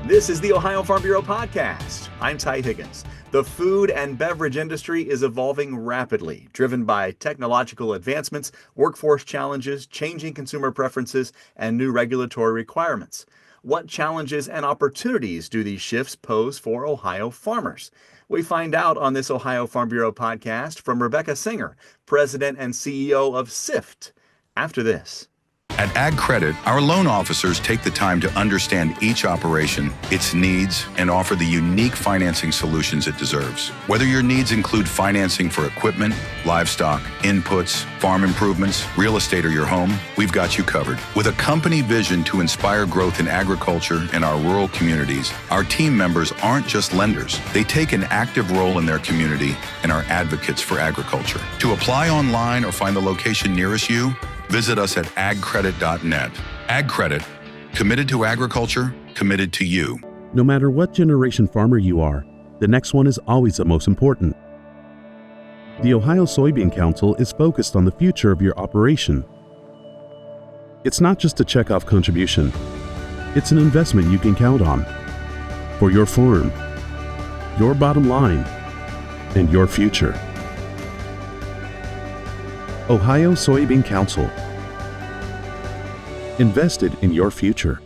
This is the Ohio Farm Bureau podcast. I'm Ty Higgins. The food and beverage industry is evolving rapidly, driven by technological advancements, workforce challenges, changing consumer preferences, and new regulatory requirements. What challenges and opportunities do these shifts pose for Ohio farmers? We find out on this Ohio Farm Bureau podcast from Rebecca Singer, President and CEO of CIFT, after this. At Ag Credit, our loan officers take the time to understand each operation, its needs, and offer the unique financing solutions it deserves. Whether your needs include financing for equipment, livestock, inputs, farm improvements, real estate, or your home, we've got you covered. With a company vision to inspire growth in agriculture and our rural communities, our team members aren't just lenders. They take an active role in their community and are advocates for agriculture. To apply online or find the location nearest you, visit us at agcredit.net. Ag Credit, committed to agriculture, committed to you. No matter what generation farmer you are, the next one is always the most important. The Ohio Soybean Council is focused on the future of your operation. It's not just a checkoff contribution. It's an investment you can count on for your farm, your bottom line, and your future. Ohio Soybean Council. Invested in your future.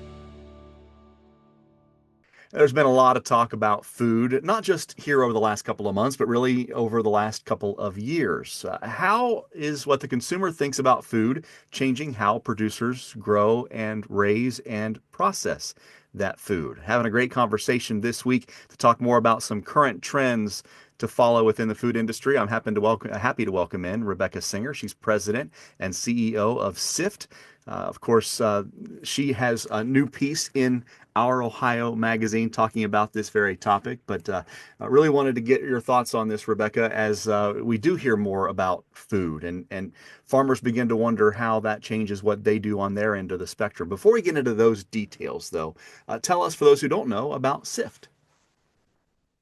There's been a lot of talk about food, not just here over the last couple of months, but really over the last couple of years. How is what the consumer thinks about food changing how producers grow and raise and process that food? Having a great conversation this week to talk more about some current trends to follow within the food industry. I'm happy to welcome in Rebecca Singer. She's president and CEO of CIFT. Of course, she has a new piece in Our Ohio magazine talking about this very topic, but I really wanted to get your thoughts on this, Rebecca, as we do hear more about food and farmers begin to wonder how that changes what they do on their end of the spectrum. Before we get into those details, though, tell us, for those who don't know, about CIFT.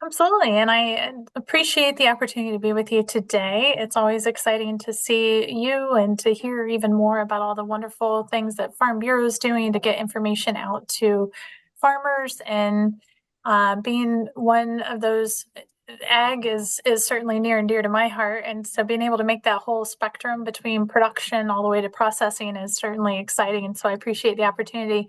Absolutely. And I appreciate the opportunity to be with you today. It's always exciting to see you and to hear even more about all the wonderful things that Farm Bureau is doing to get information out to farmers. And being one of those, ag is certainly near and dear to my heart. And so being able to make that whole spectrum between production all the way to processing is certainly exciting. And so I appreciate the opportunity.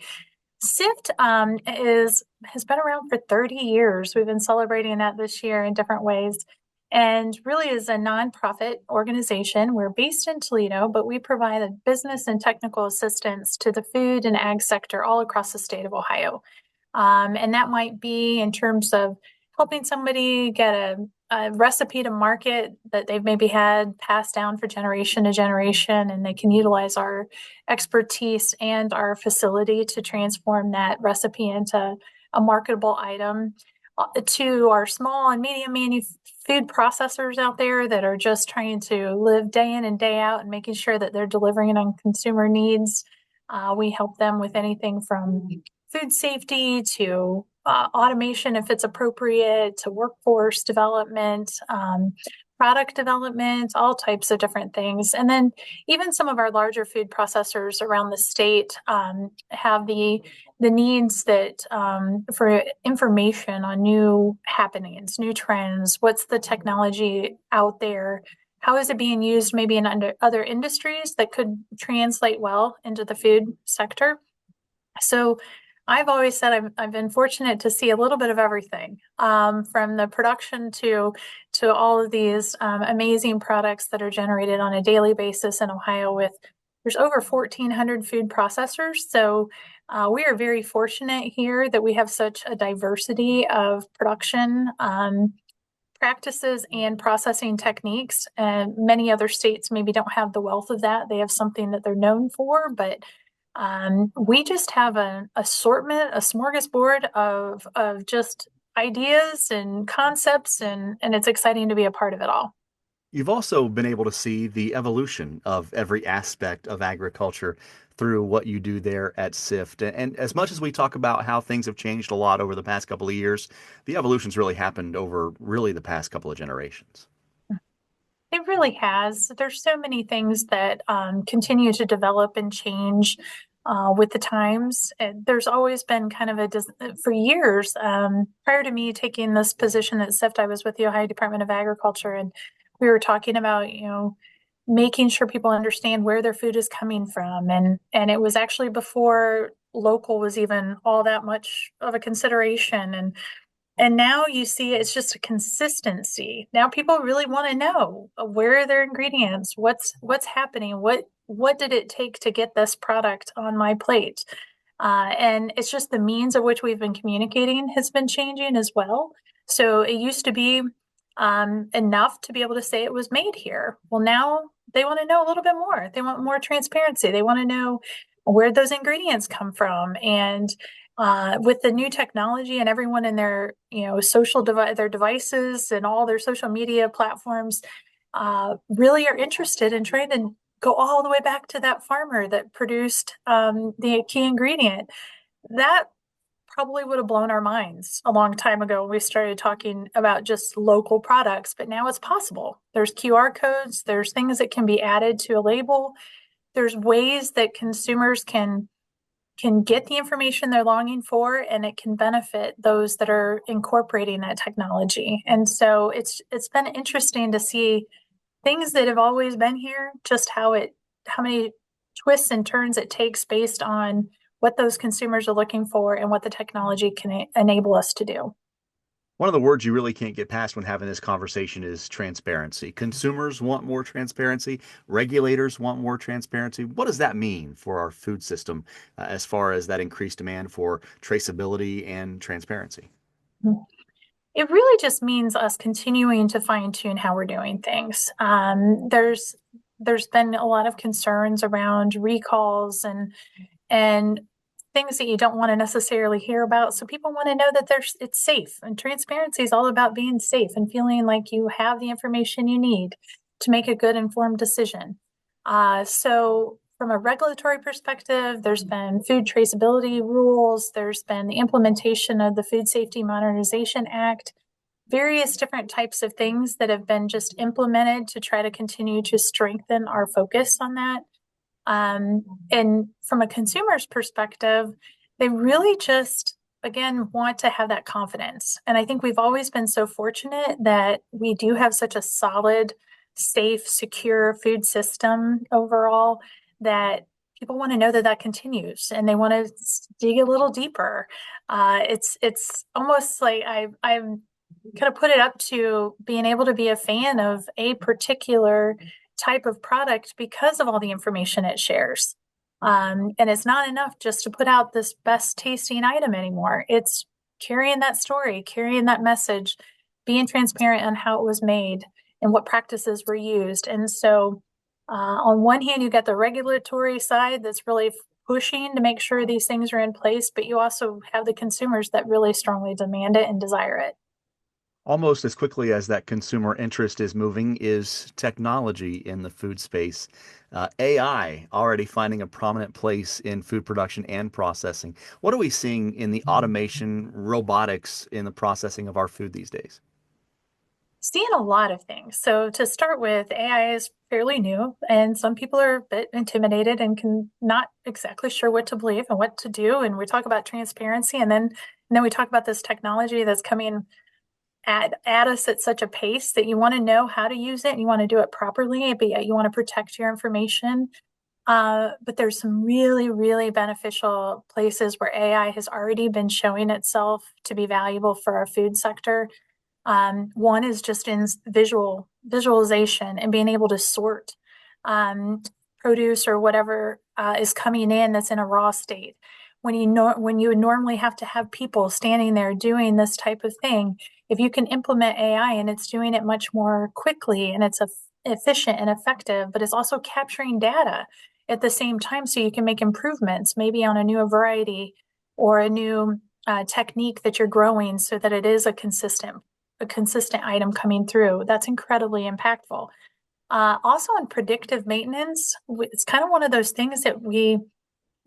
CIFT has been around for 30 years. We've been celebrating that this year in different ways, and really is a nonprofit organization. We're based in Toledo, but we provide a business and technical assistance to the food and ag sector all across the state of Ohio. And that might be in terms of helping somebody get a recipe to market that they've maybe had passed down for generation to generation, and they can utilize our expertise and our facility to transform that recipe into a marketable item, to our small and medium food processors out there that are just trying to live day in and day out and making sure that they're delivering on consumer needs. We help them with anything from food safety to automation, if it's appropriate, to workforce development, product development, all types of different things. And then even some of our larger food processors around the state have the needs that for information on new happenings, new trends, what's the technology out there, how is it being used maybe in other industries that could translate well into the food sector. So I've always said I've been fortunate to see a little bit of everything, from the production to all of these amazing products that are generated on a daily basis in Ohio. There's over 1,400 food processors, so we are very fortunate here that we have such a diversity of production practices and processing techniques. And many other states maybe don't have the wealth of that. They have something that they're known for, but we just have an assortment, a smorgasbord of just ideas and concepts, and it's exciting to be a part of it all. You've also been able to see the evolution of every aspect of agriculture through what you do there at CIFT. And as much as we talk about how things have changed a lot over the past couple of years, the evolution's really happened over really the past couple of generations. It really has. There's so many things that continue to develop and change with the times. There's always been kind of for years, prior to me taking this position at CIFT, I was with the Ohio Department of Agriculture, and we were talking about, making sure people understand where their food is coming from. And it was actually before local was even all that much of a consideration. And now you see it's just a consistency. Now people really want to know where are their ingredients, what's happening, what did it take to get this product on my plate? And it's just the means of which we've been communicating has been changing as well. So it used to be enough to be able to say it was made here. Well, now they want to know a little bit more. They want more transparency. They want to know where those ingredients come from. And with the new technology and everyone in their, their devices and all their social media platforms, really are interested in trying to go all the way back to that farmer that produced the key ingredient. That probably would have blown our minds a long time ago when we started talking about just local products, but now it's possible. There's QR codes, there's things that can be added to a label. There's ways that consumers can get the information they're longing for, and it can benefit those that are incorporating that technology. And so it's been interesting to see things that have always been here, just how many twists and turns it takes based on what those consumers are looking for and what the technology can enable us to do. One of the words you really can't get past when having this conversation is transparency. Consumers want more transparency. Regulators want more transparency. What does that mean for our food system as far as that increased demand for traceability and transparency? It really just means us continuing to fine tune how we're doing things. There's been a lot of concerns around recalls and things that you don't want to necessarily hear about. So people want to know that it's safe, and transparency is all about being safe and feeling like you have the information you need to make a good informed decision. So from a regulatory perspective, there's been food traceability rules. There's been the implementation of the Food Safety Modernization Act, various different types of things that have been just implemented to try to continue to strengthen our focus on that. And from a consumer's perspective, they really just, again, want to have that confidence. And I think we've always been so fortunate that we do have such a solid, safe, secure food system overall that people want to know that that continues, and they want to dig a little deeper. It's almost like I'm kind of put it up to being able to be a fan of a particular type of product because of all the information it shares. And it's not enough just to put out this best tasting item anymore. It's carrying that story, carrying that message, being transparent on how it was made and what practices were used. And so on one hand, you got the regulatory side that's really pushing to make sure these things are in place, but you also have the consumers that really strongly demand it and desire it. Almost as quickly as that consumer interest is moving is technology in the food space. AI already finding a prominent place in food production and processing. What are we seeing in the automation, robotics in the processing of our food these days? Seeing a lot of things. So to start with, AI is fairly new, and some people are a bit intimidated and can not exactly sure what to believe and what to do. And we talk about transparency, and then we talk about this technology that's coming at us at such a pace that you want to know how to use it and you want to do it properly, but yet you want to protect your information. But there's some really, really beneficial places where AI has already been showing itself to be valuable for our food sector. One is just in visualization and being able to sort produce or whatever is coming in that's in a raw state. When you would normally have to have people standing there doing this type of thing, if you can implement AI and it's doing it much more quickly and it's efficient and effective, but it's also capturing data at the same time so you can make improvements, maybe on a new variety or a new technique that you're growing so that it is a consistent item coming through. That's incredibly impactful. Also in predictive maintenance, it's kind of one of those things that we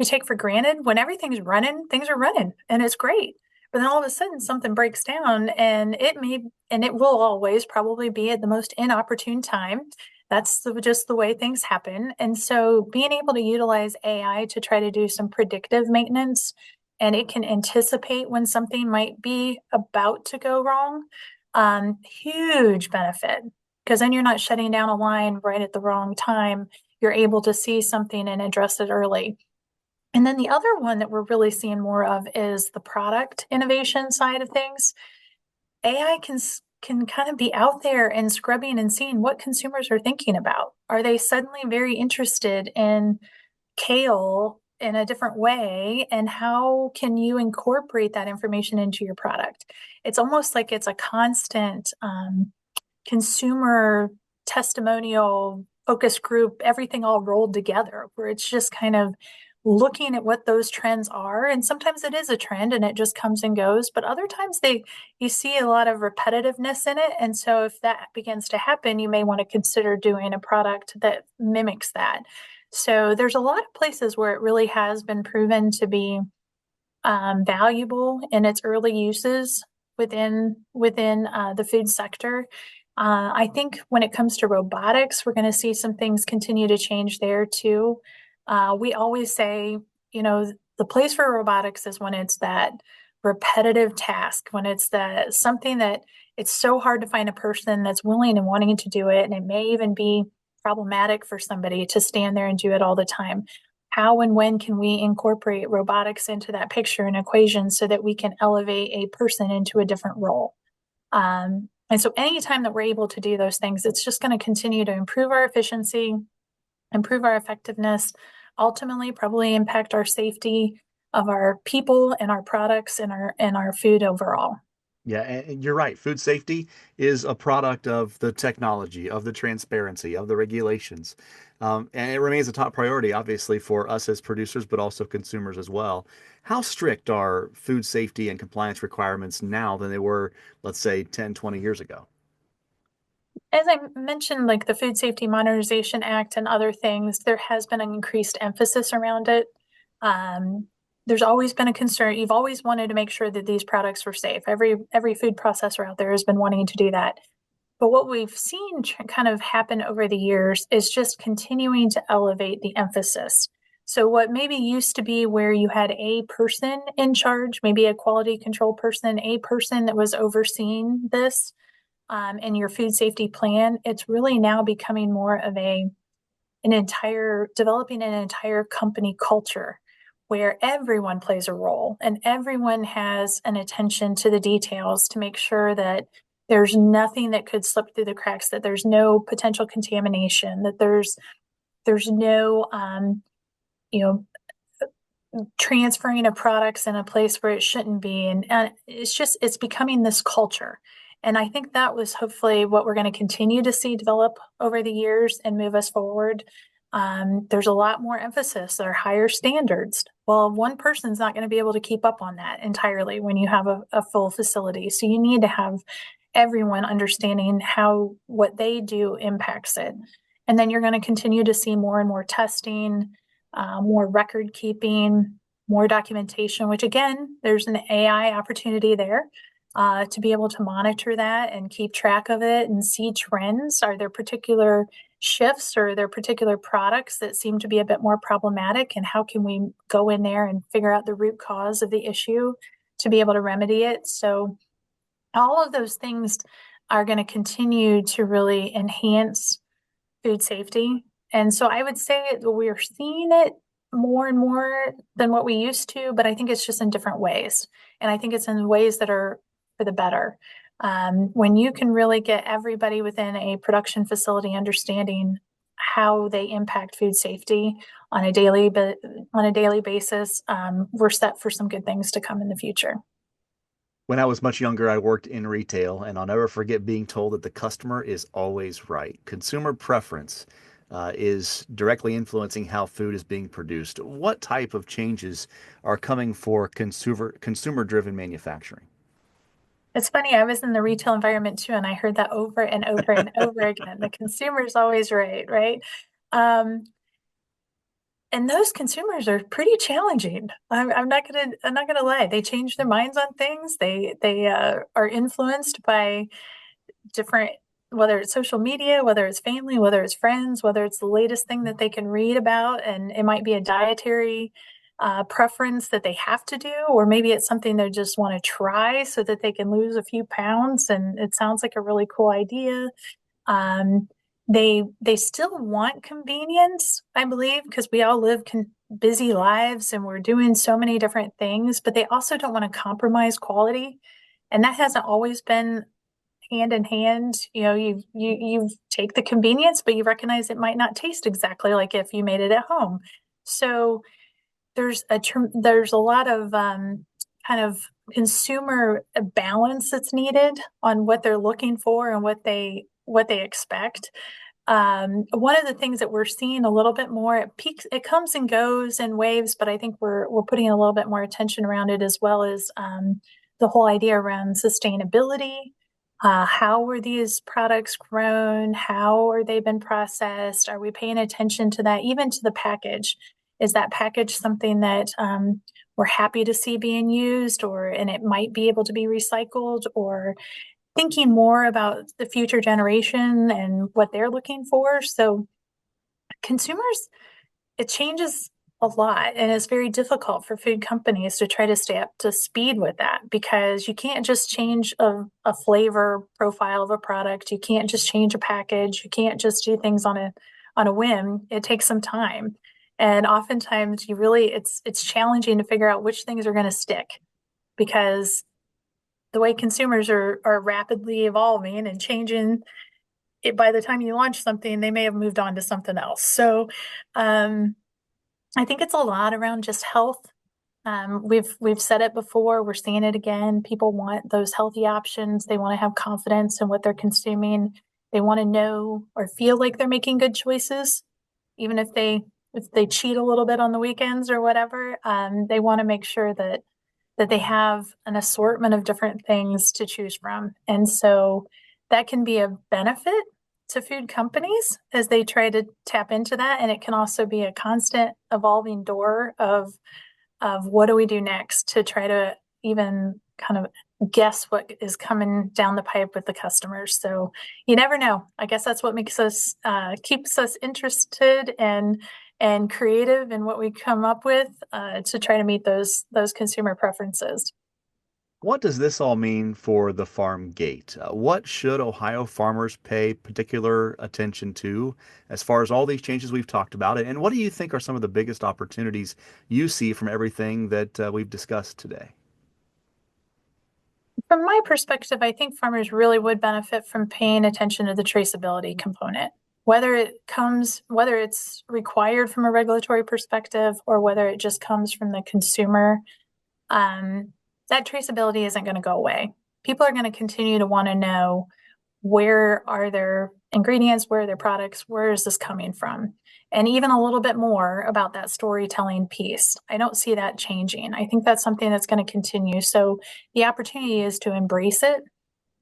take for granted. When everything's running, things are running and it's great. But then all of a sudden something breaks down, and it will always probably be at the most inopportune time just the way things happen. And so being able to utilize AI to try to do some predictive maintenance, and it can anticipate when something might be about to go wrong, huge benefit, because then you're not shutting down a line right at the wrong time. You're able to see something and address it early. And then the other one that we're really seeing more of is the product innovation side of things. AI can kind of be out there and scrubbing and seeing what consumers are thinking about. Are they suddenly very interested in kale in a different way? And how can you incorporate that information into your product? It's almost like it's a constant consumer testimonial focus group, everything all rolled together, where it's just kind of looking at what those trends are. And sometimes it is a trend and it just comes and goes, but other times you see a lot of repetitiveness in it. And so if that begins to happen, you may want to consider doing a product that mimics that. So there's a lot of places where it really has been proven to be valuable in its early uses within the food sector. I think when it comes to robotics, we're going to see some things continue to change there too. We always say, the place for robotics is when it's that repetitive task, when it's that something that it's so hard to find a person that's willing and wanting to do it, and it may even be problematic for somebody to stand there and do it all the time. How and when can we incorporate robotics into that picture and equation so that we can elevate a person into a different role? And so anytime that we're able to do those things, it's just going to continue to improve our efficiency, improve our effectiveness, ultimately probably impact our safety of our people and our products and our food overall. Yeah, and you're right. Food safety is a product of the technology, of the transparency, of the regulations. And it remains a top priority, obviously, for us as producers, but also consumers as well. How strict are food safety and compliance requirements now than they were, let's say, 10, 20 years ago? As I mentioned, like the Food Safety Modernization Act and other things, there has been an increased emphasis around it. Um, there's always been a concern. You've always wanted to make sure that these products were safe. Every food processor out there has been wanting to do that. But what we've seen kind of happen over the years is just continuing to elevate the emphasis. So what maybe used to be where you had a person in charge, maybe a quality control person, a person that was overseeing this in your food safety plan, it's really now becoming more of developing an entire company culture where everyone plays a role and everyone has an attention to the details to make sure that there's nothing that could slip through the cracks, that there's no potential contamination, that there's no you know transferring of products in a place where it shouldn't be. And it's becoming this culture. And I think that was hopefully what we're going to continue to see develop over the years and move us forward. There's a lot more emphasis. There are higher standards. Well, one person's not going to be able to keep up on that entirely when you have a full facility. So you need to have everyone understanding how what they do impacts it. And then you're going to continue to see more and more testing, more record keeping, more documentation, which again, there's an AI opportunity there to be able to monitor that and keep track of it and see trends. Are there particular shifts or are there particular products that seem to be a bit more problematic? And how can we go in there and figure out the root cause of the issue to be able to remedy it? So all of those things are going to continue to really enhance food safety. And so I would say we're seeing it more and more than what we used to, but I think it's just in different ways. And I think it's in ways that are for the better. When you can really get everybody within a production facility understanding how they impact food safety on a daily basis, we're set for some good things to come in the future. When I was much younger, I worked in retail, and I'll never forget being told that the customer is always right. Consumer preference is directly influencing how food is being produced. What type of changes are coming for consumer-driven manufacturing? It's funny, I was in the retail environment too, and I heard that over and over and over again. The consumer's always right, right? Um, and those consumers are pretty challenging. I'm not gonna lie. They change their minds on things. They are influenced by different whether it's social media, whether it's family, whether it's friends, whether it's the latest thing that they can read about, and it might be a dietary preference that they have to do, or maybe it's something they just want to try so that they can lose a few pounds. And it sounds like a really cool idea. Um, they still want convenience, I believe, because we all live busy lives and we're doing so many different things, but they also don't want to compromise quality. And that hasn't always been hand in hand. You know, you take the convenience, but you recognize it might not taste exactly like if you made it at home. So there's a lot of kind of consumer balance that's needed on what they're looking for and what they expect. One of the things that we're seeing a little bit more, it peaks, it comes and goes in waves, but I think we're putting a little bit more attention around it, as well as the whole idea around sustainability. How were these products grown? How are they been processed? Are we paying attention to that? Even to the package. Is that package something that we're happy to see being used, and it might be able to be recycled, or thinking more about the future generation and what they're looking for? So consumers, it changes a lot, and it's very difficult for food companies to try to stay up to speed with that, because you can't just change a flavor profile of a product. You can't just change a package. You can't just do things on a whim. It takes some time. And oftentimes it's challenging to figure out which things are going to stick, because the way consumers are rapidly evolving and changing it. By the time you launch something, they may have moved on to something else. So I think it's a lot around just health. We've said it before, we're seeing it again. People want those healthy options. They want to have confidence in what they're consuming. They want to know or feel like they're making good choices, even if they cheat a little bit on the weekends or whatever. They want to make sure that they have an assortment of different things to choose from. And so that can be a benefit to food companies as they try to tap into that. And it can also be a constant evolving door of what do we do next, to try to even kind of guess what is coming down the pipe with the customers. So you never know. I guess that's what makes us keeps us interested and creative in what we come up with to try to meet those consumer preferences. What does this all mean for the farm gate? What should Ohio farmers pay particular attention to as far as all these changes we've talked about? And what do you think are some of the biggest opportunities you see from everything that we've discussed today? From my perspective, I think farmers really would benefit from paying attention to the traceability component, whether it's required from a regulatory perspective or whether it just comes from the consumer. That traceability isn't going to go away. People are going to continue to want to know, where are their ingredients, where are their products, where is this coming from? And even a little bit more about that storytelling piece. I don't see that changing. I think that's something that's going to continue. So the opportunity is to embrace it,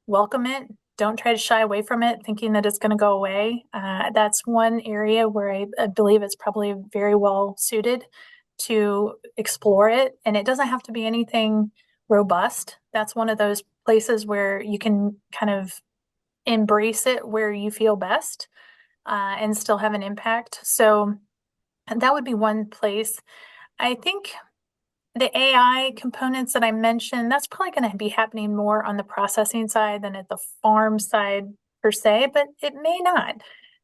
welcome it. Don't try to shy away from it, thinking that it's going to go away. That's one area where I believe it's probably very well suited to explore it. And it doesn't have to be anything robust. That's one of those places where you can kind of embrace it where you feel best and still have an impact. So that would be one place. I think the AI components that I mentioned, that's probably going to be happening more on the processing side than at the farm side per se, but it may not.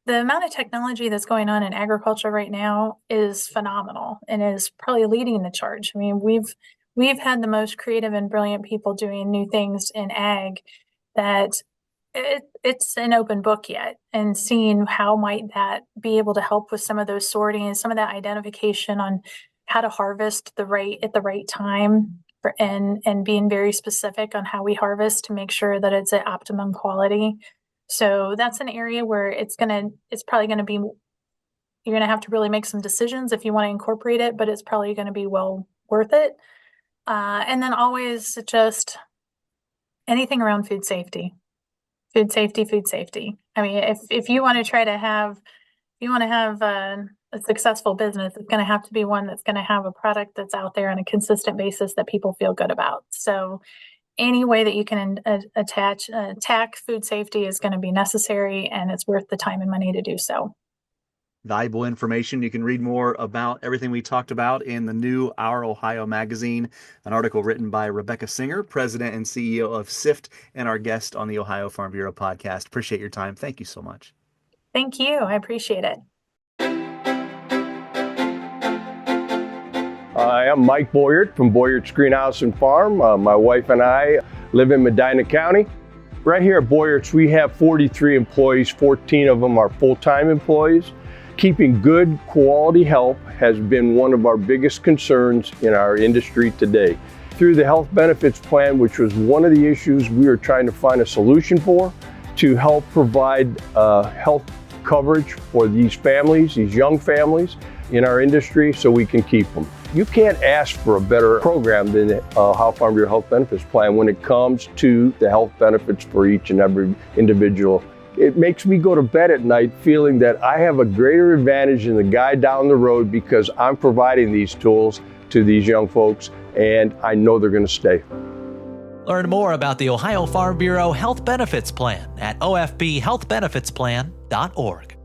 The amount of technology that's going on in agriculture right now is phenomenal and is probably leading the charge. I mean, we've had the most creative and brilliant people doing new things in ag that it's an open book yet, and seeing how might that be able to help with some of those sorting and some of that identification on how to harvest at the right time and being very specific on how we harvest to make sure that it's at optimum quality. So that's an area where it's probably going to be, you're going to have to really make some decisions if you want to incorporate it, but it's probably going to be well worth it. And then always just anything around food safety. Food safety, food safety. I mean, if you want to try to have, if you want to have a successful business, it's going to have to be one that's going to have a product that's out there on a consistent basis that people feel good about. So any way that you can attack food safety is going to be necessary, and it's worth the time and money to do so. Valuable information. You can read more about everything we talked about in the new Our Ohio magazine, an article written by Rebecca Singer, President and CEO of CIFT, and our guest on the Ohio Farm Bureau podcast. Appreciate your time. Thank you so much. Thank you. I appreciate it. I am Mike Boyert from Boyert's Greenhouse and Farm. My wife and I live in Medina County. Right here at Boyert's, we have 43 employees. 14 of them are full-time employees. Keeping good quality help has been one of our biggest concerns in our industry today. Through the health benefits plan, which was one of the issues we were trying to find a solution for, to help provide health coverage for these families, these young families in our industry, so we can keep them. You can't ask for a better program than the Ohio Farm Bureau Health Benefits Plan when it comes to the health benefits for each and every individual. It makes me go to bed at night feeling that I have a greater advantage than the guy down the road because I'm providing these tools to these young folks, and I know they're going to stay. Learn more about the Ohio Farm Bureau Health Benefits Plan at ofbhealthbenefitsplan.org.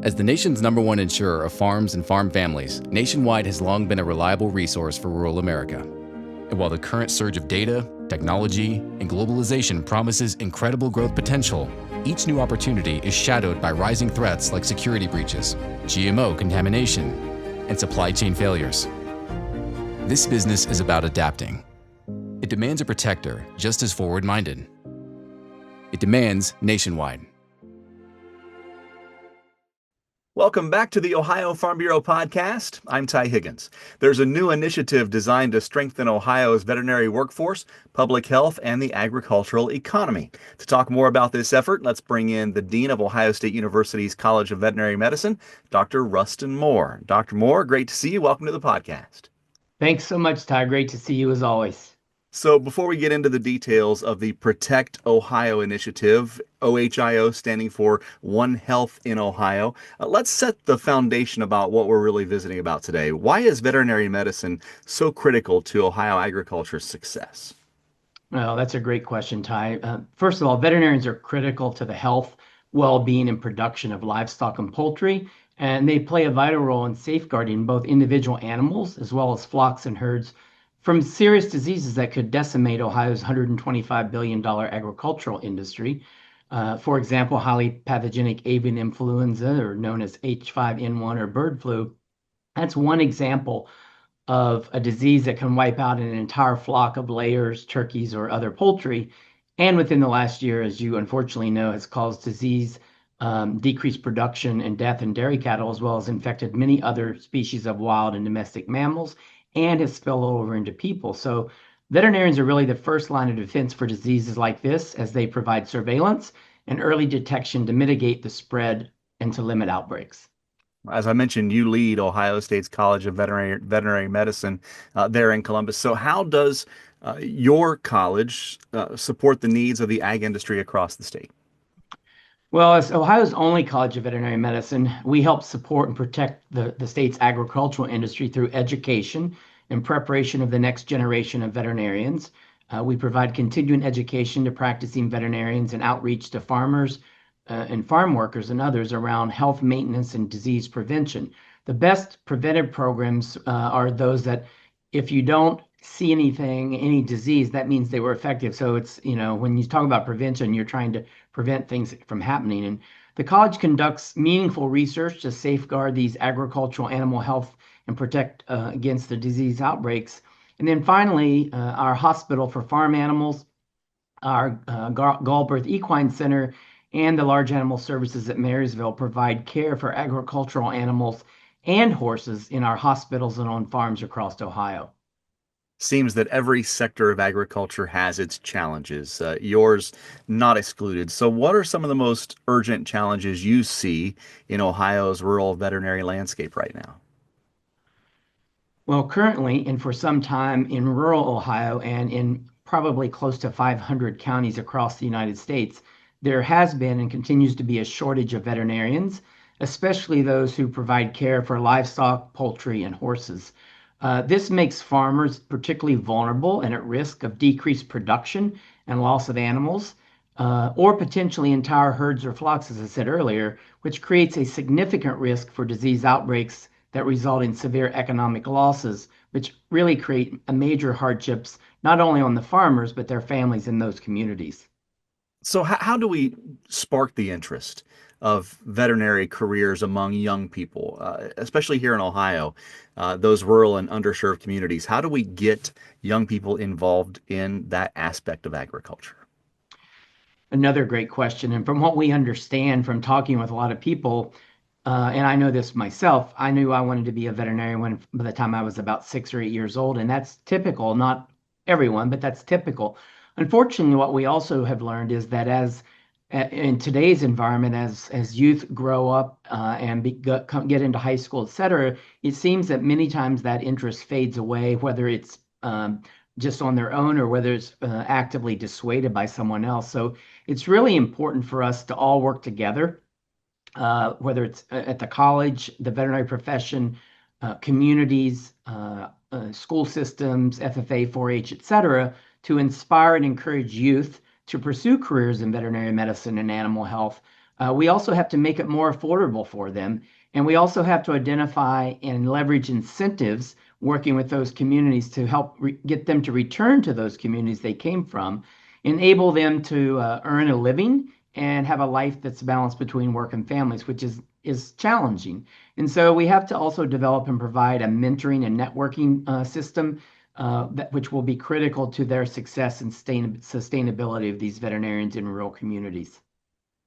As the nation's #1 insurer of farms and farm families, Nationwide has long been a reliable resource for rural America. And while the current surge of data, technology, and globalization promises incredible growth potential, each new opportunity is shadowed by rising threats like security breaches, GMO contamination, and supply chain failures. This business is about adapting. It demands a protector just as forward-minded. It demands Nationwide. Welcome back to the Ohio Farm Bureau podcast. I'm Ty Higgins. There's a new initiative designed to strengthen Ohio's veterinary workforce, public health, and the agricultural economy. To talk more about this effort, let's bring in the Dean of Ohio State University's College of Veterinary Medicine, Dr. Rustin Moore. Dr. Moore, great to see you. Welcome to the podcast. Thanks so much, Ty. Great to see you as always. So before we get into the details of the Protect Ohio initiative, OHIO standing for One Health in Ohio, let's set the foundation about what we're really visiting about today. Why is veterinary medicine so critical to Ohio agriculture's success? Well, that's a great question, Ty. First of all, veterinarians are critical to the health, well-being, and production of livestock and poultry, and they play a vital role in safeguarding both individual animals as well as flocks and herds from serious diseases that could decimate Ohio's $125 billion agricultural industry. For example, highly pathogenic avian influenza, or known as H5N1 or bird flu. That's one example of a disease that can wipe out an entire flock of layers, turkeys, or other poultry. And within the last year, as you unfortunately know, has caused disease, decreased production and death in dairy cattle, as well as infected many other species of wild and domestic mammals, and has spilled over into people. So veterinarians are really the first line of defense for diseases like this, as they provide surveillance and early detection to mitigate the spread and to limit outbreaks. As I mentioned, you lead Ohio State's College of Veterinary Medicine there in Columbus. So how does your college support the needs of the ag industry across the state? Well, as Ohio's only College of Veterinary Medicine, we help support and protect the state's agricultural industry through education and preparation of the next generation of veterinarians. We provide continuing education to practicing veterinarians and outreach to farmers and farm workers and others around health maintenance and disease prevention. The best preventive programs are those that if you don't see any disease, that means they were effective. So it's, when you talk about prevention, you're trying to prevent things from happening. And the college conducts meaningful research to safeguard these agricultural animal health and protect against the disease outbreaks. And then finally, our hospital for farm animals, our Gallbirth Equine Center, and the large animal services at Marysville provide care for agricultural animals and horses in our hospitals and on farms across Ohio. Seems that every sector of agriculture has its challenges, yours not excluded. So what are some of the most urgent challenges you see in Ohio's rural veterinary landscape right now? Well, currently, and for some time in rural Ohio and in probably close to 500 counties across the United States, there has been and continues to be a shortage of veterinarians, especially those who provide care for livestock, poultry, and horses. This makes farmers particularly vulnerable and at risk of decreased production and loss of animals, or potentially entire herds or flocks, as I said earlier, which creates a significant risk for disease outbreaks that result in severe economic losses, which really create major hardships, not only on the farmers, but their families in those communities. So, how do we spark the interest of veterinary careers among young people, especially here in Ohio, those rural and underserved communities? How do we get young people involved in that aspect of agriculture? Another great question. And from what we understand from talking with a lot of people, and I know this myself, I knew I wanted to be a veterinarian by the time I was about 6 or 8 years old. And that's typical, not everyone, but that's typical. Unfortunately, what we also have learned is that in today's environment, as youth grow up and get into high school, et cetera, it seems that many times that interest fades away, whether it's just on their own or whether it's actively dissuaded by someone else. So it's really important for us to all work together, whether it's at the college, the veterinary profession, communities, school systems, FFA, 4-H, et cetera, to inspire and encourage youth to pursue careers in veterinary medicine and animal health. We also have to make it more affordable for them. And we also have to identify and leverage incentives working with those communities to help get them to return to those communities they came from, enable them to earn a living and have a life that's balanced between work and families, which is challenging. And so we have to also develop and provide a mentoring and networking system which will be critical to their success and sustainability of these veterinarians in rural communities.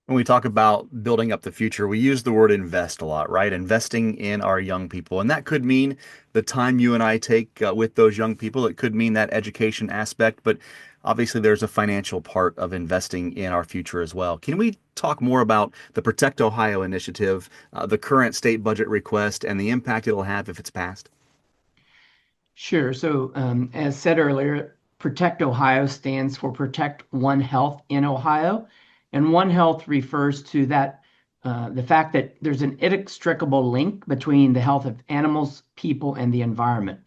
When we talk about building up the future, we use the word invest a lot, right? Investing in our young people. And that could mean the time you and I take with those young people. It could mean that education aspect, but obviously there's a financial part of investing in our future as well. Can we talk more about the Protect Ohio initiative, the current state budget request, and the impact it'll have if it's passed? Sure. So, as said earlier, Protect Ohio stands for Protect One Health in Ohio. And One Health refers to the fact that there's an inextricable link between the health of animals, people, and the environment.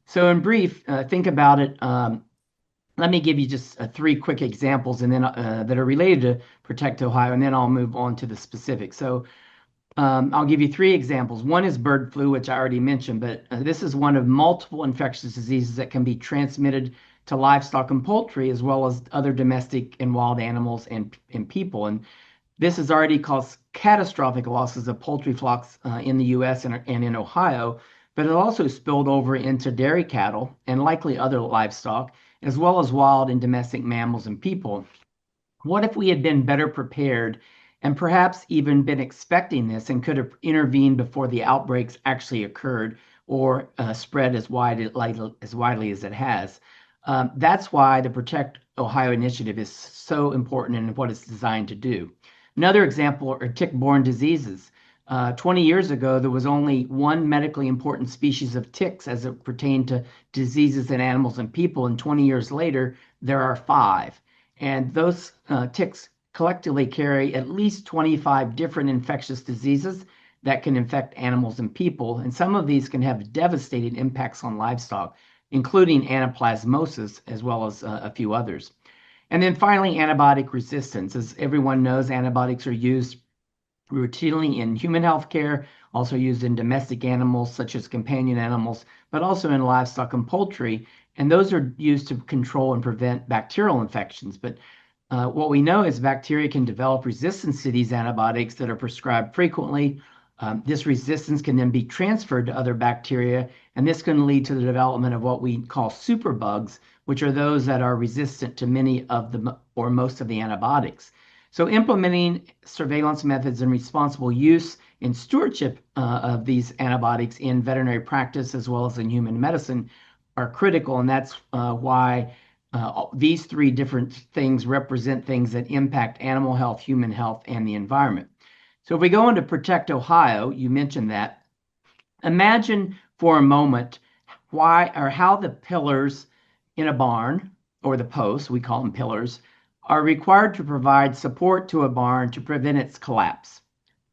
So, in brief, think about it. Let me give you just 3 quick examples and then that are related to Protect Ohio, and then I'll move on to the specifics. So, I'll give you 3 examples. One is bird flu, which I already mentioned, but this is one of multiple infectious diseases that can be transmitted to livestock and poultry, as well as other domestic and wild animals and people. And this has already caused catastrophic losses of poultry flocks in the U.S. and in Ohio, but it also spilled over into dairy cattle and likely other livestock, as well as wild and domestic mammals and people. What if we had been better prepared and perhaps even been expecting this and could have intervened before the outbreaks actually occurred or spread as widely as it has? That's why the Protect Ohio initiative is so important in what it's designed to do. Another example are tick-borne diseases. 20 years ago, there was only one medically important species of ticks as it pertained to diseases in animals and people, and 20 years later, there are 5. And those ticks collectively carry at least 25 different infectious diseases that can infect animals and people. And some of these can have devastating impacts on livestock, including anaplasmosis, as well as a few others. And then finally, antibiotic resistance. As everyone knows, antibiotics are used routinely in human healthcare, also used in domestic animals such as companion animals, but also in livestock and poultry. And those are used to control and prevent bacterial infections. But what we know is bacteria can develop resistance to these antibiotics that are prescribed frequently. This resistance can then be transferred to other bacteria, and this can lead to the development of what we call superbugs, which are those that are resistant to many of the or most of the antibiotics. So implementing surveillance methods and responsible use and stewardship of these antibiotics in veterinary practice as well as in human medicine are critical, and that's why these 3 different things represent things that impact animal health, human health, and the environment. So if we go into Protect Ohio, you mentioned that. Imagine for a moment why or how the pillars in a barn, or the posts, we call them pillars, are required to provide support to a barn to prevent its collapse,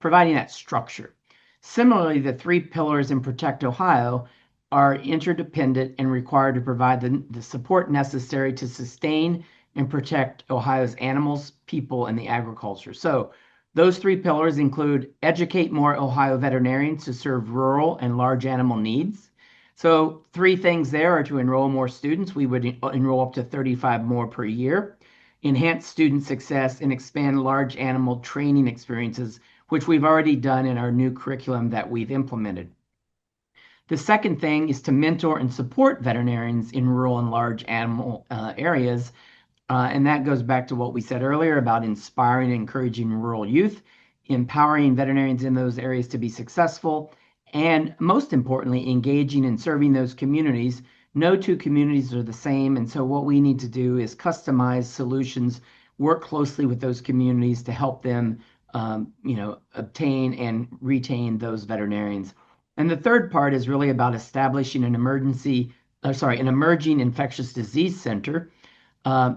providing that structure. Similarly, the 3 pillars in Protect Ohio are interdependent and required to provide the support necessary to sustain and protect Ohio's animals, people, and the agriculture. So those three pillars include educate more Ohio veterinarians to serve rural and large animal needs. So three things there are to enroll more students. We would enroll up to 35 more per year, enhance student success, and expand large animal training experiences, which we've already done in our new curriculum that we've implemented. The second thing is to mentor and support veterinarians in rural and large animal areas. And that goes back to what we said earlier about inspiring and encouraging rural youth, empowering veterinarians in those areas to be successful, and most importantly, engaging and serving those communities. No two communities are the same, and so what we need to do is customize solutions, work closely with those communities to help them, obtain and retain those veterinarians. And the third part is really about establishing an emerging infectious disease center.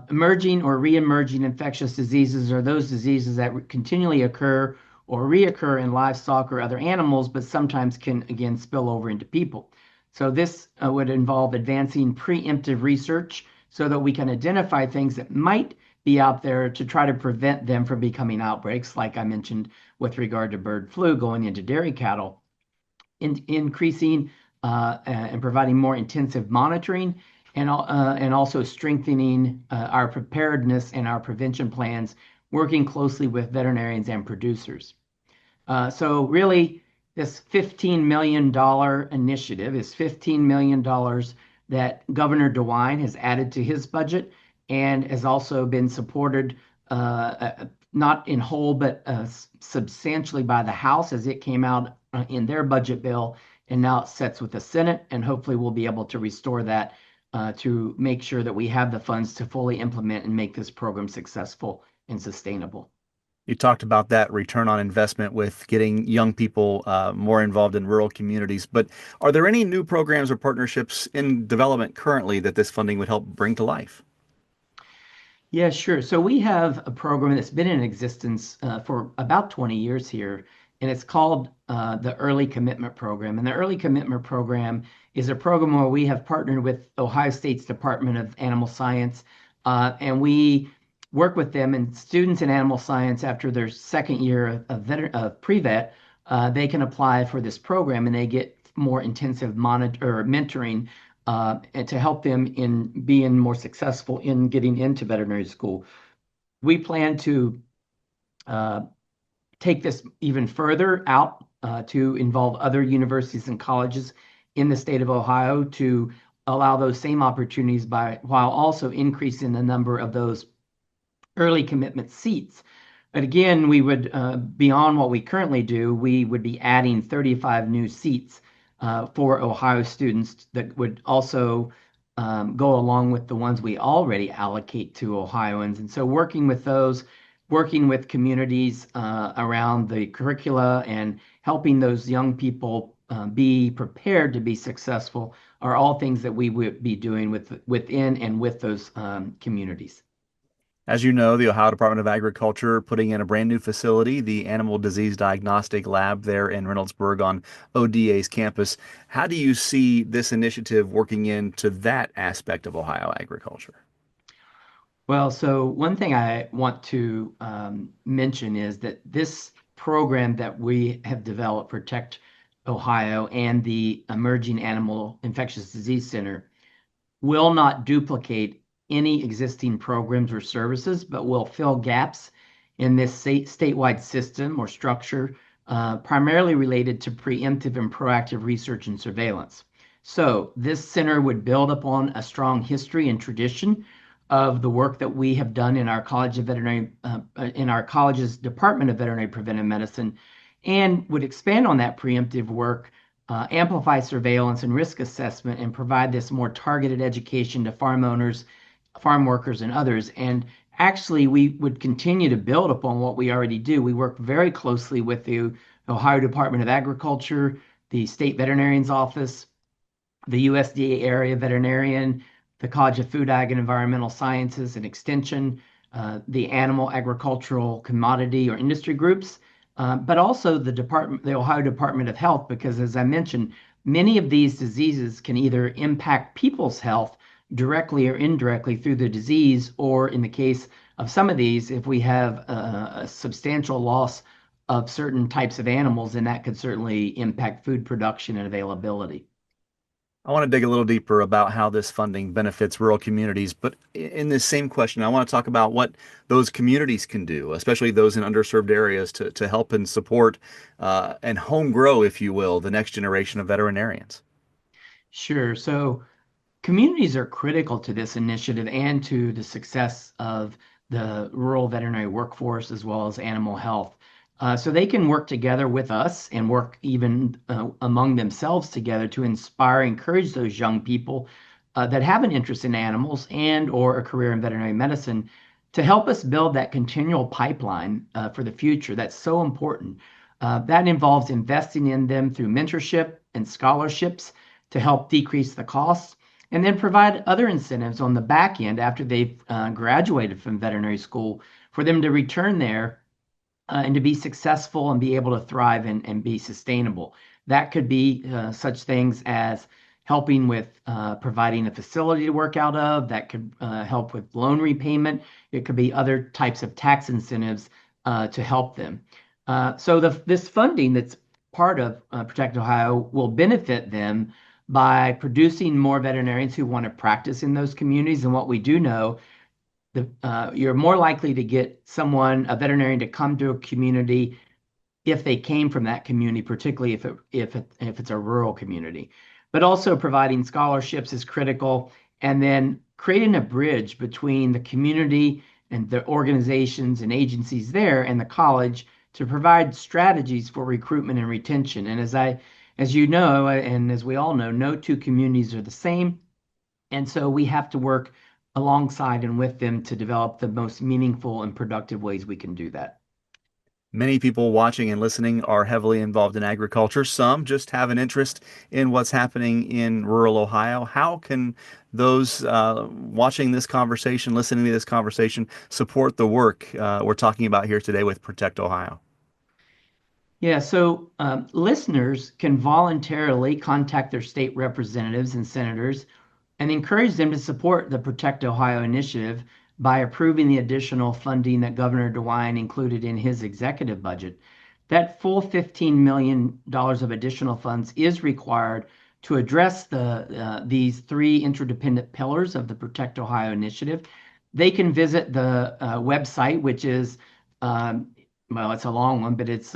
Emerging or re-emerging infectious diseases are those diseases that continually occur or reoccur in livestock or other animals, but sometimes can again spill over into people. So this would involve advancing preemptive research so that we can identify things that might be out there to try to prevent them from becoming outbreaks, like I mentioned with regard to bird flu going into dairy cattle, increasing and providing more intensive monitoring, and also strengthening our preparedness and our prevention plans, working closely with veterinarians and producers. So really, this $15 million initiative is $15 million that Governor DeWine has added to his budget and has also been supported not in whole, but substantially by the House as it came out in their budget bill, and now it sits with the Senate, and hopefully we'll be able to restore that to make sure that we have the funds to fully implement and make this program successful and sustainable. You talked about that return on investment with getting young people more involved in rural communities, but are there any new programs or partnerships in development currently that this funding would help bring to life? Yeah, sure. So we have a program that's been in existence for about 20 years here, and it's called the Early Commitment Program. And the Early Commitment Program is a program where we have partnered with Ohio State's Department of Animal Science, and we work with them. And students in animal science, after their second year of pre-vet, they can apply for this program, and they get more intensive mentoring and to help them in being more successful in getting into veterinary school. We plan to take this even further out to involve other universities and colleges in the state of Ohio to allow those same opportunities while also increasing the number of those early commitment seats. But again, we would, beyond what we currently do, we would be adding 35 new seats for Ohio students that would also go along with the ones we already allocate to Ohioans. And so working with those, working with communities around the curricula and helping those young people be prepared to be successful are all things that we would be doing within and with those communities. As you know, the Ohio Department of Agriculture putting in a brand new facility, the Animal Disease Diagnostic Lab there in Reynoldsburg on ODA's campus. How do you see this initiative working into that aspect of Ohio agriculture? Well, so one thing I want to mention is that this program that we have developed, Protect Ohio, and the Emerging Animal Infectious Disease Center will not duplicate any existing programs or services, but will fill gaps in this statewide system or structure, primarily related to preemptive and proactive research and surveillance. So this center would build upon a strong history and tradition of the work that we have done in our College of Veterinary, in our college's Department of Veterinary Preventive Medicine, and would expand on that preemptive work, amplify surveillance and risk assessment, and provide this more targeted education to farm owners, farm workers, and others. And actually, we would continue to build upon what we already do. We work very closely with the Ohio Department of Agriculture, the State Veterinarian's Office, the USDA Area Veterinarian, the College of Food, Ag, and Environmental Sciences and Extension, the Animal Agricultural Commodity or Industry Groups, but also the Ohio Department of Health, because as I mentioned, Many of these diseases can either impact people's health directly or indirectly through the disease, or in the case of some of these, if we have a substantial loss of certain types of animals, then that could certainly impact food production and availability. I want to dig a little deeper about how this funding benefits rural communities, but in this same question, I want to talk about what those communities can do, especially those in underserved areas, to help and support and home grow, if you will, the next generation of veterinarians. Sure. So communities are critical to this initiative and to the success of the rural veterinary workforce as well as animal health. So they can work together with us and work even among themselves together to inspire, encourage those young people that have an interest in animals and or a career in veterinary medicine to help us build that continual pipeline for the future. That's so important. That involves investing in them through mentorship and scholarships to help decrease the costs, and then provide other incentives on the back end after they've graduated from veterinary school for them to return there and to be successful and be able to thrive and be sustainable. That could be such things as helping with providing a facility to work out of. That could help with loan repayment. It could be other types of tax incentives to help them. So this funding that's part of Protect Ohio will benefit them by producing more veterinarians who want to practice in those communities. And what we do know, you're more likely to get a veterinarian to come to a community if they came from that community, particularly if it's a rural community. But also providing scholarships is critical, and then creating a bridge between the community and the organizations and agencies there and the college to provide strategies for recruitment and retention. And as you know, and as we all know, no two communities are the same. And so we have to work alongside and with them to develop the most meaningful and productive ways we can do that. Many people watching and listening are heavily involved in agriculture. Some just have an interest in what's happening in rural Ohio. How can those watching this conversation, listening to this conversation, support the work we're talking about here today with Protect Ohio? Yeah, so listeners can voluntarily contact their state representatives and senators and encourage them to support the Protect Ohio initiative by approving the additional funding that Governor DeWine included in his executive budget. That full $15 million of additional funds is required to address these three interdependent pillars of the Protect Ohio initiative. They can visit the website, which is, well, it's a long one, but it's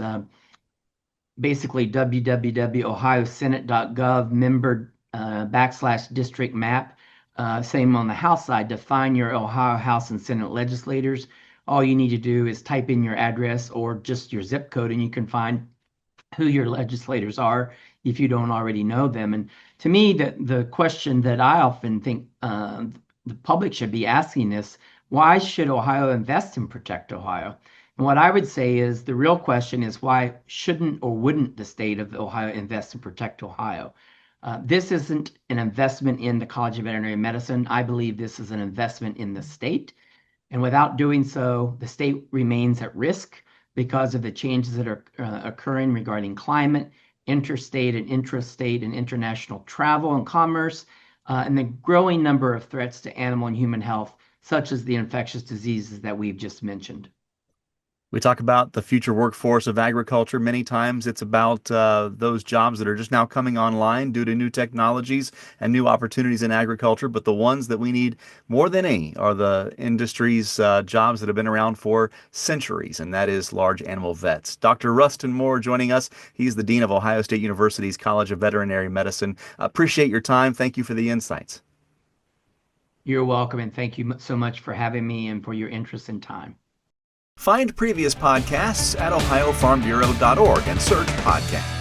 basically www.ohiosenate.gov member /district map. Same on the House side, to find your Ohio House and Senate legislators. All you need to do is type in your address or just your zip code, and you can find who your legislators are if you don't already know them. And to me, the question that I often think the public should be asking is, why should Ohio invest in Protect Ohio? And what I would say is the real question is, why shouldn't or wouldn't the state of Ohio invest in Protect Ohio? This isn't an investment in the College of Veterinary Medicine. I believe this is an investment in the state. And without doing so, the state remains at risk because of the changes that are occurring regarding climate, interstate and intrastate and international travel and commerce, and the growing number of threats to animal and human health, such as the infectious diseases that we've just mentioned. We talk about the future workforce of agriculture. Many times it's about those jobs that are just now coming online due to new technologies and new opportunities in agriculture. But the ones that we need more than any are the industry's jobs that have been around for centuries, and that is large animal vets. Dr. Rustin Moore joining us. He's the Dean of Ohio State University's College of Veterinary Medicine. Appreciate your time. Thank you for the insights. You're welcome, and thank you so much for having me and for your interest and time. Find previous podcasts at ohiofarmbureau.org and search podcast.